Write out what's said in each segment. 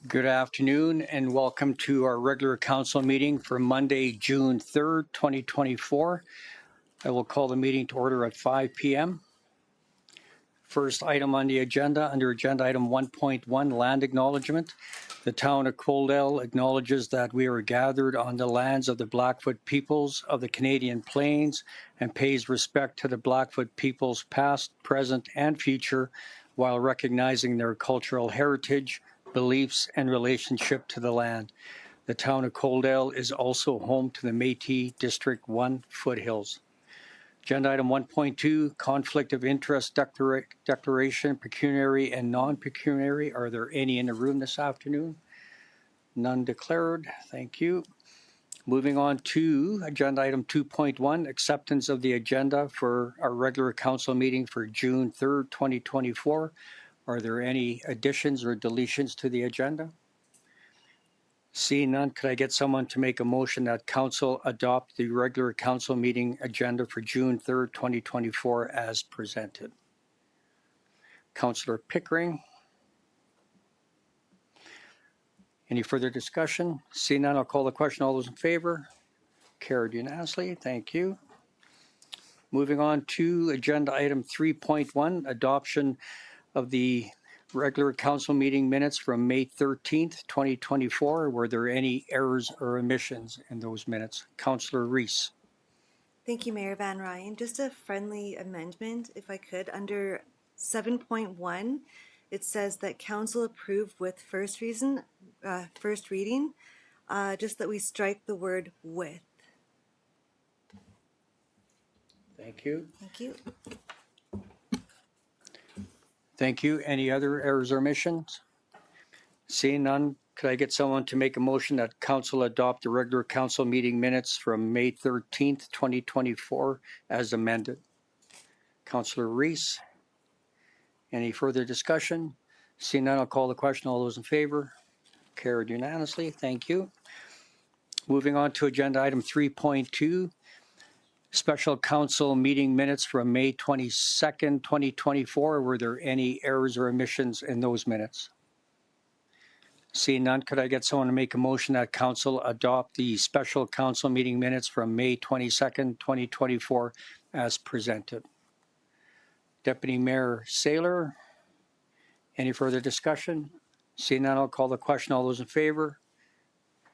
Good afternoon and welcome to our regular council meeting for Monday, June 3rd, 2024. I will call the meeting to order at 5 p.m. First item on the agenda, under agenda item 1.1, Land Acknowledgement. The town of Coaldale acknowledges that we are gathered on the lands of the Blackfoot peoples of the Canadian Plains and pays respect to the Blackfoot peoples past, present, and future while recognizing their cultural heritage, beliefs, and relationship to the land. The town of Coaldale is also home to the Métis District 1 foothills. Agenda item 1.2, conflict of interest declaration, pecuniary and non-pecuniary. Are there any in the room this afternoon? None declared. Thank you. Moving on to agenda item 2.1, acceptance of the agenda for our regular council meeting for June 3rd, 2024. Are there any additions or deletions to the agenda? Seeing none, could I get someone to make a motion that council adopt the regular council meeting agenda for June 3rd, 2024 as presented? Councillor Pickering. Any further discussion? Seeing none, I'll call the question. All those in favor? Carried unanimously. Thank you. Moving on to agenda item 3.1, adoption of the regular council meeting minutes from May 13th, 2024. Were there any errors or omissions in those minutes? Councillor Reese. Thank you, Mayor Van Rijn. Just a friendly amendment, if I could. Under 7.1, it says that council approved with first reading, just that we strike the word with. Thank you. Thank you. Thank you. Any other errors or omissions? Seeing none, could I get someone to make a motion that council adopt the regular council meeting minutes from May 13th, 2024 as amended? Councillor Reese. Any further discussion? Seeing none, I'll call the question. All those in favor? Carried unanimously. Thank you. Moving on to agenda item 3.2. Special council meeting minutes from May 22nd, 2024. Were there any errors or omissions in those minutes? Seeing none, could I get someone to make a motion that council adopt the special council meeting minutes from May 22nd, 2024 as presented? Deputy Mayor Saylor. Any further discussion? Seeing none, I'll call the question. All those in favor?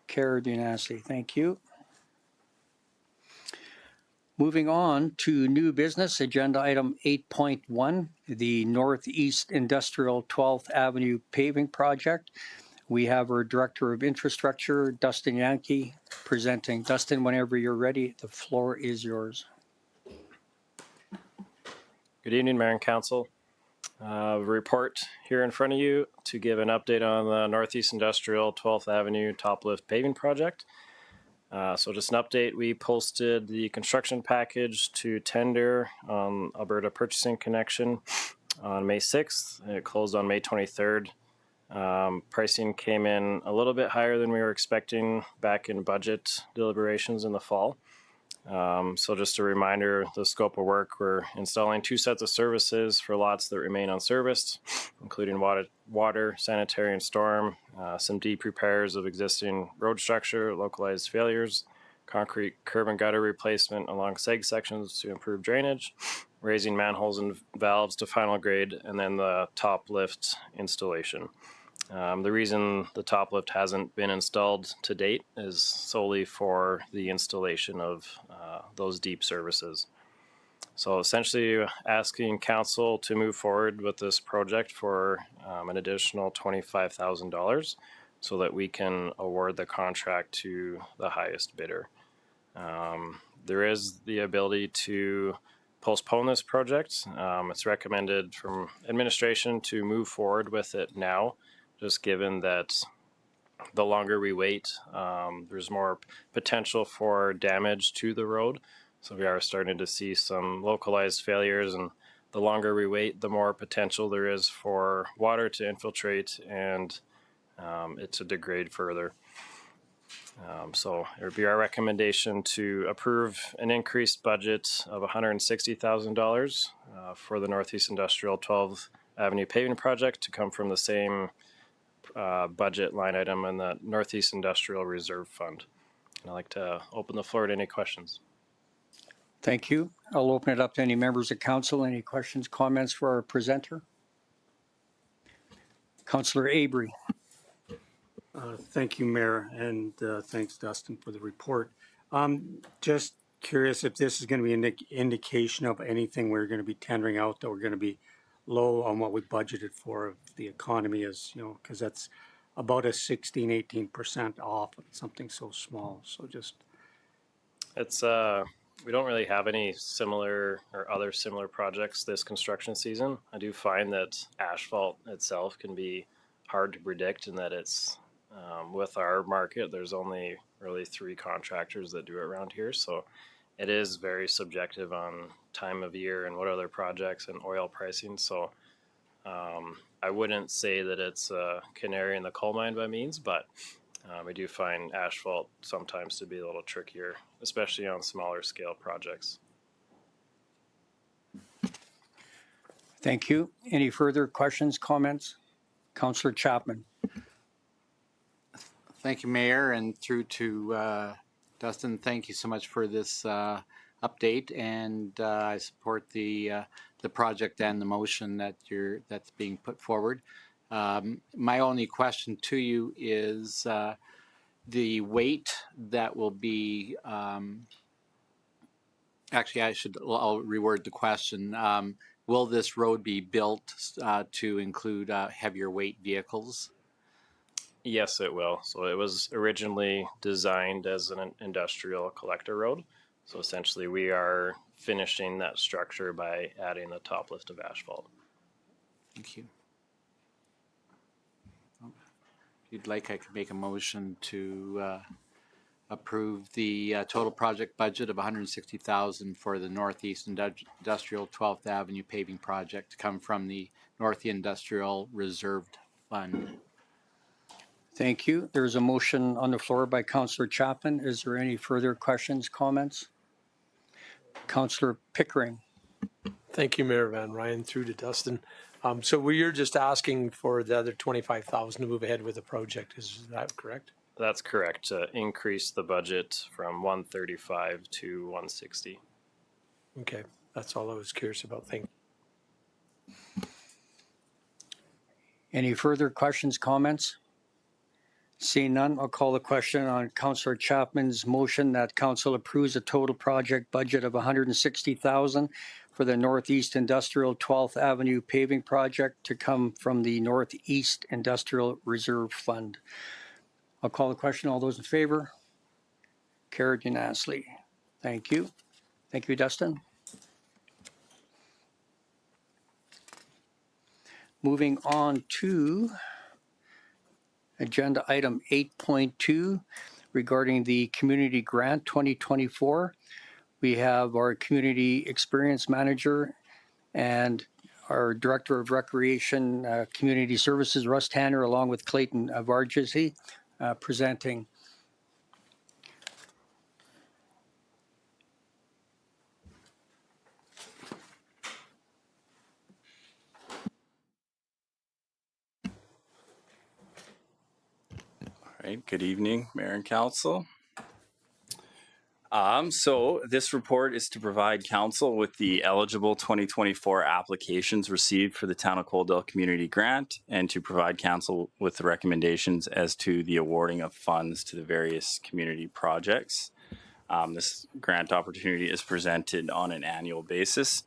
Carried unanimously. Thank you. Moving on to new business, agenda item 8.1, the Northeast Industrial 12th Avenue Paving Project. We have our Director of Infrastructure, Dustin Yanke, presenting. Dustin, whenever you're ready, the floor is yours. Good evening, Mayor and Council. Report here in front of you to give an update on the Northeast Industrial 12th Avenue Top Lift Paving Project. So just an update, we posted the construction package to tender on Alberta Purchasing Connection on May 6th. It closed on May 23rd. Pricing came in a little bit higher than we were expecting back in budget deliberations in the fall. So just a reminder, the scope of work, we're installing 2 sets of services for lots that remain unserviced, including water, sanitary, and storm, some deep repairs of existing road structure, localized failures, concrete curb and gutter replacement along seg sections to improve drainage, raising manholes and valves to final grade, and then the top lift installation. The reason the top lift hasn't been installed to date is solely for the installation of those deep services. So essentially asking council to move forward with this project for an additional $25,000 so that we can award the contract to the highest bidder. There is the ability to postpone this project. It's recommended from administration to move forward with it now, just given that the longer we wait, there's more potential for damage to the road. So we are starting to see some localized failures, and the longer we wait, the more potential there is for water to infiltrate and it to degrade further. So it would be our recommendation to approve an increased budget of $160,000 for the Northeast Industrial 12th Avenue Paving Project to come from the same budget line item in the Northeast Industrial Reserve Fund. And I'd like to open the floor to any questions. Thank you. I'll open it up to any members of council. Any questions, comments for our presenter? Councillor Avery. Thank you, Mayor, and thanks, Dustin, for the report. Just curious if this is going to be an indication of anything we're going to be tendering out that we're going to be low on what we budgeted for if the economy is, you know, because that's about a 16-18% off of something so small. So just It's we don't really have any similar or other similar projects this construction season. I do find that asphalt itself can be hard to predict, and that it's with our market, there's only really 3 contractors that do it around here. So it is very subjective on time of year and what other projects and oil pricing. So I wouldn't say that it's a canary in the coal mine by means, but we do find asphalt sometimes to be a little trickier, especially on smaller scale projects. Thank you. Any further questions, comments? Councillor Chapman. Thank you, Mayor, and through to Dustin. Thank you so much for this update, and I support the project and the motion that's being put forward. My only question to you is the weight that will be. Actually, I'll reword the question. Will this road be built to include heavier weight vehicles? Yes, it will. So it was originally designed as an industrial collector road. So essentially we are finishing that structure by adding the top lift of asphalt. Thank you. If you'd like, I could make a motion to approve the total project budget of $160,000 for the Northeast Industrial 12th Avenue paving project to come from the North Industrial Reserved Fund. Thank you. There's a motion on the floor by Councillor Chapman. Is there any further questions, comments? Councillor Pickering. Thank you, Mayor Van Rijn, through to Dustin. So we're just asking for the other $25,000 to move ahead with the project. Is that correct? That's correct. To increase the budget from 135 to 160. Okay, that's all I was curious about. Thank you. Any further questions, comments? Seeing none, I'll call the question on Councillor Chapman's motion that council approves a total project budget of $160,000 for the Northeast Industrial 12th Avenue paving project to come from the Northeast Industrial Reserve Fund. I'll call the question. All those in favor? Carried unanimously. Thank you. Thank you, Dustin. Moving on to agenda item 8.2 regarding the Community Grant 2024. We have our Community Experience Manager and our Director of Recreation Community Services, Russ Tanner, along with Clayton Varjassy, presenting. All right, good evening, Mayor and Council. So this report is to provide Council with the eligible 2024 applications received for the Town of Coaldale Community Grant, and to provide Council with the recommendations as to the awarding of funds to the various community projects. This grant opportunity is presented on an annual basis.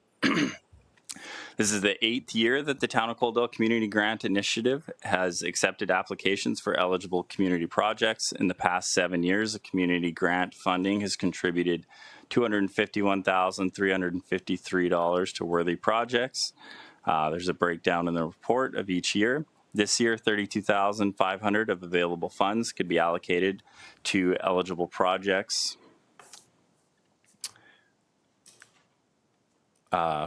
This is the 8th year that the Town of Coaldale Community Grant Initiative has accepted applications for eligible community projects. In the past 7 years, the community grant funding has contributed $251,353 to worthy projects. There's a breakdown in the report of each year. This year, $32,500 of available funds could be allocated to eligible projects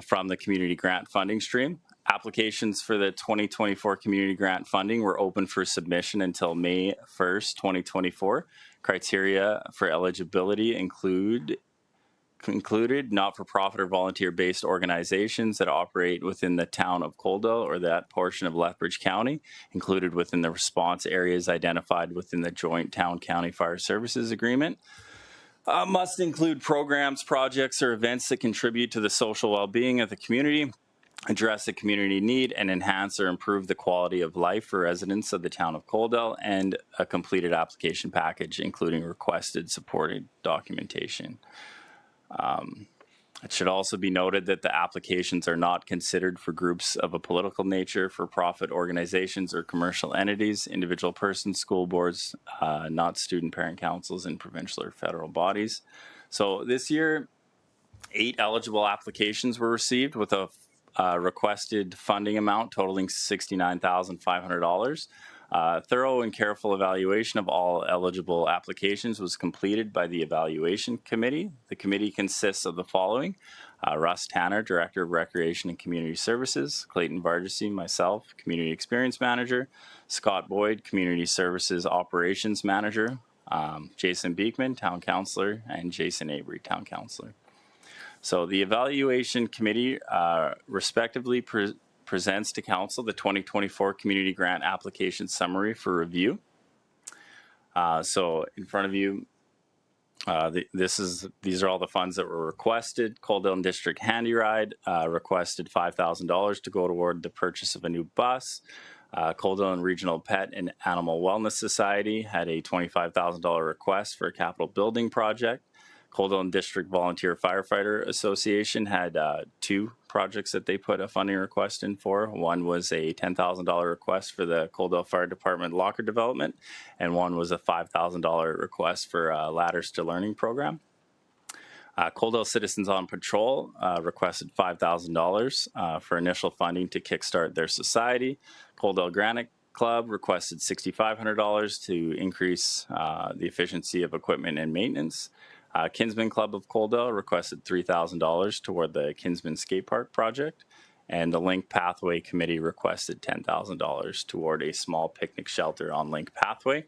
from the community grant funding stream. Applications for the 2024 community grant funding were open for submission until May 1st, 2024. Criteria for eligibility include included not-for-profit or volunteer-based organizations that operate within the town of Coaldale or that portion of Lethbridge County, included within the response areas identified within the joint town-county fire services agreement. Must include programs, projects, or events that contribute to the social well-being of the community, address the community need, and enhance or improve the quality of life for residents of the town of Coaldale, and a completed application package, including requested supported documentation. It should also be noted that the applications are not considered for groups of a political nature, for profit organizations or commercial entities, individual persons, school boards, not student parent councils, and provincial or federal bodies. So this year, 8 eligible applications were received with a requested funding amount totaling $69,500. Thorough and careful evaluation of all eligible applications was completed by the evaluation committee. The committee consists of the following: Russ Tanner, Director of Recreation and Community Services; Clayton Varjassy, myself, Community Experience Manager; Scott Boyd, Community Services Operations Manager; Jason Beekman, Town Councillor; and Jason Avery, Town Councillor. So the evaluation committee respectively presents to council the 2024 community grant application summary for review. So in front of you, these are all the funds that were requested. Coaldale District Handy Ride requested $5,000 to go toward the purchase of a new bus. Coaldale Regional Pet and Animal Wellness Society had a $25,000 request for a capital building project. Coaldale District Volunteer Firefighter Association had 2 projects that they put a funding request in for. One was a $10,000 request for the Coaldale Fire Department locker development, and one was a $5,000 request for a Ladders to Learning program. Coaldale Citizens on Patrol requested $5,000 for initial funding to kickstart their society. Coaldale Granite Club requested $6,500 to increase the efficiency of equipment and maintenance. Kinsman Club of Coaldale requested $3,000 toward the Kinsman Skate Park project, and the Link Pathway Committee requested $10,000 toward a small picnic shelter on Link Pathway.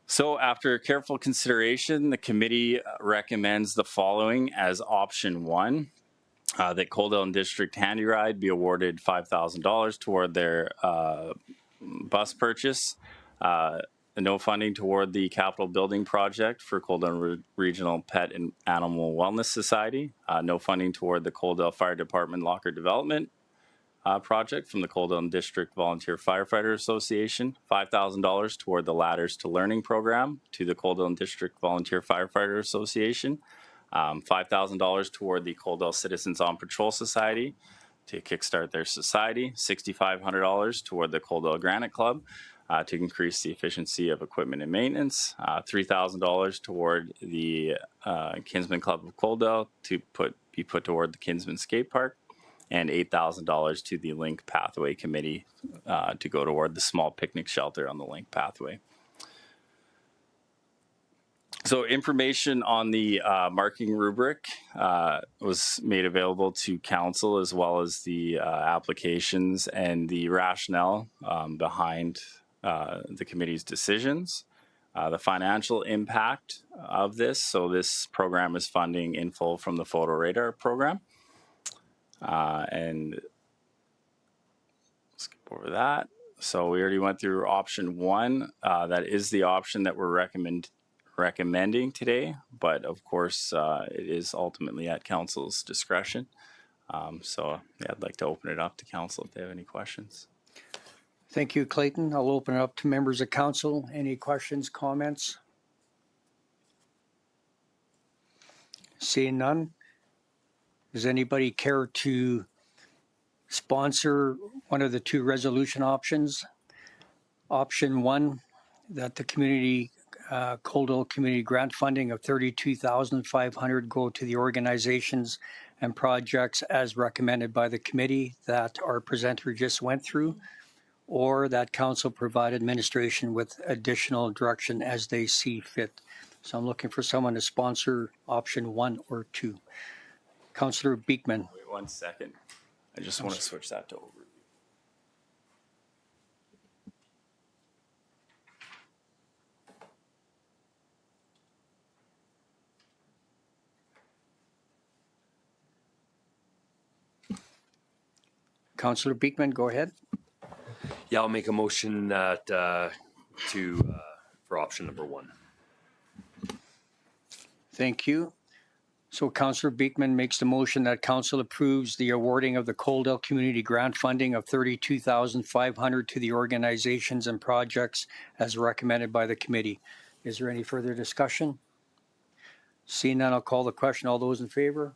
So after careful consideration, the committee recommends the following as option 1. That Coaldale District Handy Ride be awarded $5,000 toward their bus purchase. No funding toward the capital building project for Coaldale Regional Pet and Animal Wellness Society. No funding toward the Coaldale Fire Department locker development project from the Coaldale District Volunteer Firefighter Association. $5,000 toward the Ladders to Learning program to the Coaldale District Volunteer Firefighter Association. $5,000 toward the Coaldale Citizens on Patrol Society to kickstart their society. $6,500 toward the Coaldale Granite Club to increase the efficiency of equipment and maintenance. $3,000 toward the Kinsman Club of Coaldale to be put toward the Kinsman Skate Park, and $8,000 to the Link Pathway Committee to go toward the small picnic shelter on the Link Pathway. So information on the marking rubric was made available to council, as well as the applications and the rationale behind the committee's decisions. The financial impact of this. So this program is funding in full from the Photo Radar program. And skip over that. So we already went through option 1. That is the option that we're recommending today, but of course it is ultimately at council's discretion. So yeah, I'd like to open it up to council if they have any questions. Thank you, Clayton. I'll open it up to members of council. Any questions, comments? Seeing none. Does anybody care to sponsor one of the 2 resolution options? Option 1, that the community Coaldale community grant funding of $32,500 go to the organizations and projects as recommended by the committee that our presenter just went through, or that council provide administration with additional direction as they see fit. So I'm looking for someone to sponsor option 1 or 2. Councillor Beekman. Wait 1 second. I just want to switch that to overview. Councillor Beekman, go ahead. Yeah, I'll make a motion that for option number 1. Thank you. So Councillor Beekman makes the motion that council approves the awarding of the Coaldale Community Grant funding of $32,500 to the organizations and projects as recommended by the committee. Is there any further discussion? Seeing none, I'll call the question. All those in favor?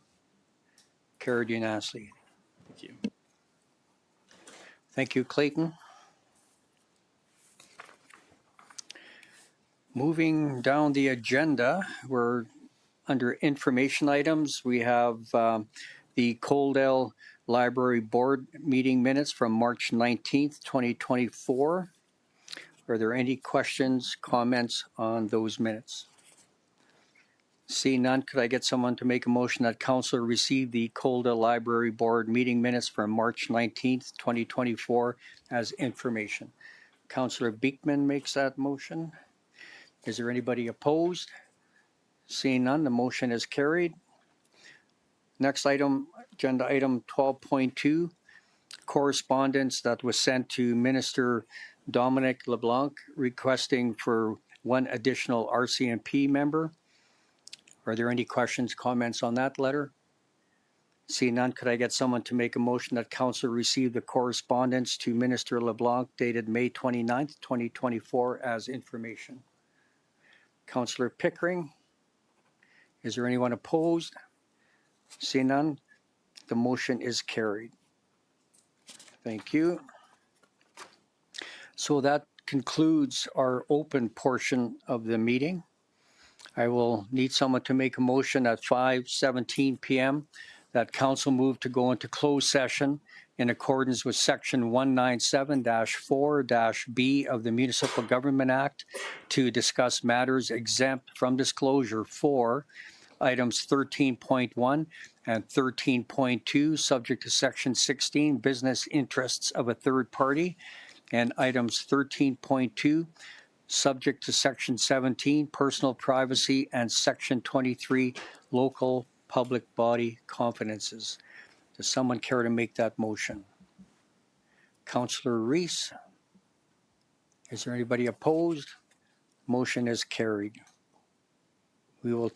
Carried unanimously. Thank you. Thank you, Clayton. Moving down the agenda, we're under information items. We have the Coaldale Library Board meeting minutes from March 19th, 2024. Are there any questions, comments on those minutes? Seeing none, could I get someone to make a motion that council receive the Coaldale Library Board meeting minutes from March 19th, 2024 as information? Councillor Beekman makes that motion. Is there anybody opposed? Seeing none, the motion is carried. Next item, agenda item 12.2, correspondence that was sent to Minister Dominic LeBlanc requesting for 1 additional R.C.M.P member. Are there any questions, comments on that letter? Seeing none, could I get someone to make a motion that council receive the correspondence to Minister LeBlanc dated May 29th, 2024 as information? Councillor Pickering. Is there anyone opposed? Seeing none, the motion is carried. Thank you. So that concludes our open portion of the meeting. I will need someone to make a motion at 5:17 p.m. that council move to go into closed session in accordance with section 197-4-B of the Municipal Government Act to discuss matters exempt from disclosure for items 13.1 and 13.2, subject to section 16, business interests of a third party, and items 13.2, subject to section 17, personal privacy, and section 23, local public body confidences. Does someone care to make that motion? Councillor Reese. Is there anybody opposed? Motion is carried. We will